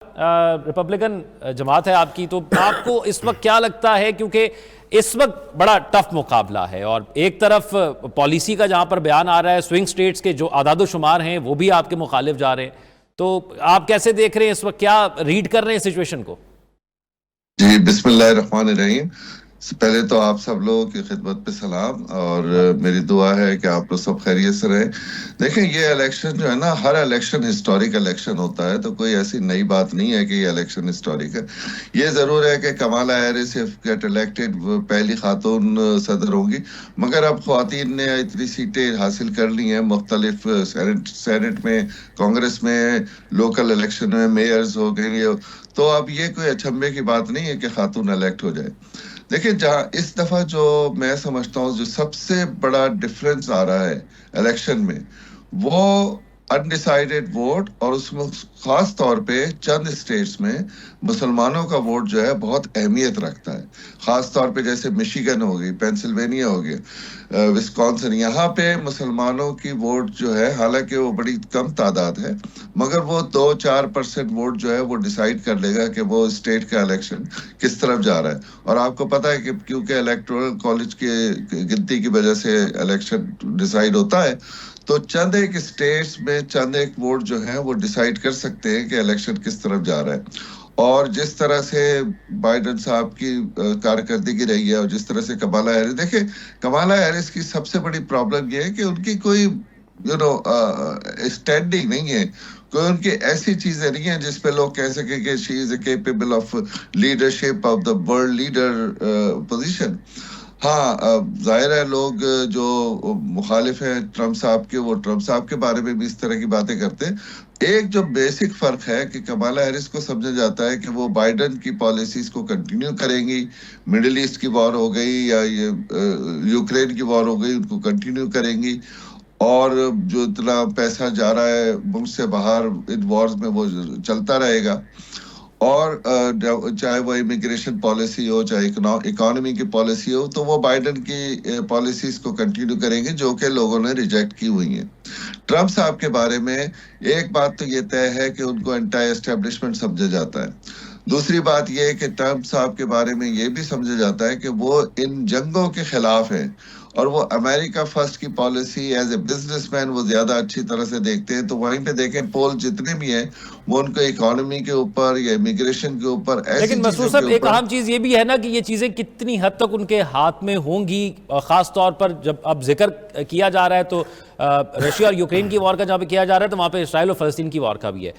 Republican जमात है आपकी, तो आपको इस वक्त क्या लगता है, क्योंकि इस वक्त बड़ा टफ मुकाबला है और एक तरफ पॉलिसी का जहां पर बयान आ रहा है, स्विंग स्टेट्स के जो आदाद-ओ-शुमार हैं वो भी आपके मुखालिफ जा रहे हैं, तो आप कैसे देख रहे हैं इस वक्त, क्या रीड कर रहे हैं सिचुएशन को? जी, बिस्मिल्लाहिर्रहमानिर्रहीम। पहले तो आप सब लोगों की खिदमत पे सलाम और मेरी दुआ है कि आप लोग सब खैरियत से रहें। देखें, ये इलेक्शन जो है ना, हर इलेक्शन हिस्टोरिक इलेक्शन होता है, तो कोई ऐसी नई बात नहीं है कि ये इलेक्शन हिस्टोरिक है। ये ज़रूर है कि कमाला हैरिस गेट इलेक्टेड, पहली खातून सदर होंगी, मगर अब ख्वातीन ने इतनी सीटें हासिल कर ली हैं मुख्तलिफ सेनेट में, कांग्रेस में, लोकल इलेक्शन में मेयर्स हो गए, तो अब ये कोई अचंभे की बात नहीं है कि खातून इलेक्ट हो जाए। देखिए, जहां इस दफा जो मैं समझता हूँ जो सबसे बड़ा डिफरेंस आ रहा है इलेक्शन में, वो अनडिसाइडेड वोट, और उसमें खास तौर पे चंद स्टेट्स में मुसलमानों का वोट जो है बहुत अहमियत रखता है। खास तौर पे जैसे मिशिगन हो गई, पेंसिल्वेनिया हो गया, विस्कॉन्सिन, यहाँ पे मुसलमानों की वोट जो है, हालांकि वो बड़ी कम तादाद है, मगर वो 2-4% वोट जो है वो डिसाइड कर लेगा कि वो स्टेट का इलेक्शन किस तरफ जा रहा है। और आपको पता है कि क्योंकि इलेक्टोरल कॉलेज की गिनती की वजह से इलेक्शन डिसाइड होता है, तो चंद एक स्टेट्स में चंद एक वोट जो है वो डिसाइड कर सकते हैं कि इलेक्शन किस तरफ जा रहा है। और जिस तरह से बाइडेन साहब की कारकर्दगी रही है, और जिस तरह से कमाला हैरिस, देखिए कमाला हैरिस की सबसे बड़ी प्रॉब्लम ये है कि उनकी कोई स्टैंडिंग नहीं है, कोई उनकी ऐसी चीजें नहीं है जिसपे लोग कह सके कि she is capable of leadership of the world leader position. हाँ, जाहिर है लोग जो मुखालिफ हैं ट्रम्प साहब के, वो ट्रम्प साहब के बारे में भी इस तरह की बातें करते हैं। एक जो बेसिक फर्क है कि कमाला हैरिस को समझा जाता है कि वो बाइडेन की पॉलिसीज को कंटिन्यू करेंगी, मिडिल ईस्ट की वॉर हो गई या ये यूक्रेन की वॉर हो गई, उनको कंटिन्यू करेंगी, और जो इतना पैसा जा रहा है मुल्क से बाहर इन वॉर्स में वो चलता रहेगा। और चाहे वो इमिग्रेशन पॉलिसी हो, चाहे इकोनॉमी की पॉलिसी हो, तो वो बाइडेन की पॉलिसीज को कंटिन्यू करेंगे जो कि लोगों ने रिजेक्ट की हुई हैं। ट्रम्प साहब के बारे में एक बात तो ये तय है कि उनको एंटी एस्टेब्लिशमेंट समझा जाता है। दूसरी बात यह है कि ट्रम्प साहब के बारे में यह भी समझा जाता है कि वो इन जंगों के खिलाफ हैं, और वो अमेरिका फर्स्ट की पॉलिसी एज ए बिजनेसमैन वो ज्यादा अच्छी तरह से देखते हैं। तो वहीं पे देखें, पोल जितने भी हैं वो उनको इकोनॉमी के ऊपर या इमिग्रेशन के ऊपर, ऐसी लेकिन चीजों मसूद के साहब, एक ऊपर। अहम चीज़ ये भी है ना कि ये चीज़ें कितनी हद तक उनके हाथ में होंगी, ख़ास तौर पर जब अब जिक्र किया जा रहा है तो रशिया और यूक्रेन की वॉर का जहाँ पे किया जा रहा है, तो वहाँ पे इसराइल और फ़लस्तीन की वॉर का भी है।